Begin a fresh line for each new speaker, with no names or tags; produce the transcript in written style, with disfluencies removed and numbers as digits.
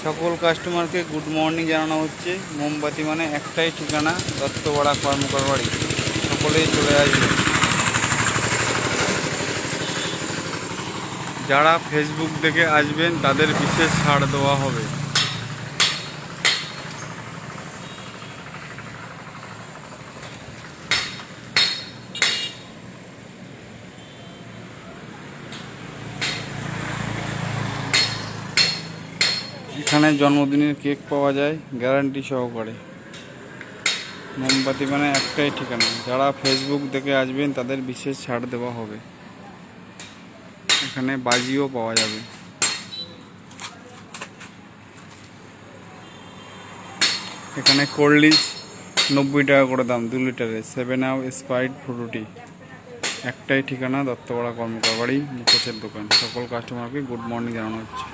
সকল কাস্টমারকে good morning জানানো হচ্ছে। মোমবাতি মানে একটাই ঠিকানা, দত্তপাড়া কর্মকার বাড়ি। সকলেই চলে আসবে। যারা ফেসবুক দেখে আসবেন তাদের বিশেষ ছাড় দেওয়া হবে। এখানে জন্মদিনের কেক পাওয়া যায় গ্যারান্টি সহকারে। মোমবাতি মানে একটাই ঠিকানা, যারা ফেসবুক দেখে আসবেন তাদের বিশেষ ছাড় দেওয়া হবে। এখানে বাজিও পাওয়া যাবে। এখানে কোল্ড ড্রিঙ্কস 90 টাকা করে দাম 2 লিটারে, 7 আপ, স্প্রাইট, ফ্রুটি। একটাই ঠিকানা, দত্তপাড়া কর্মকার বাড়ি, মুখোশের দোকান। সকল কাস্টমারকে গুড মর্নিং জানানো হচ্ছে।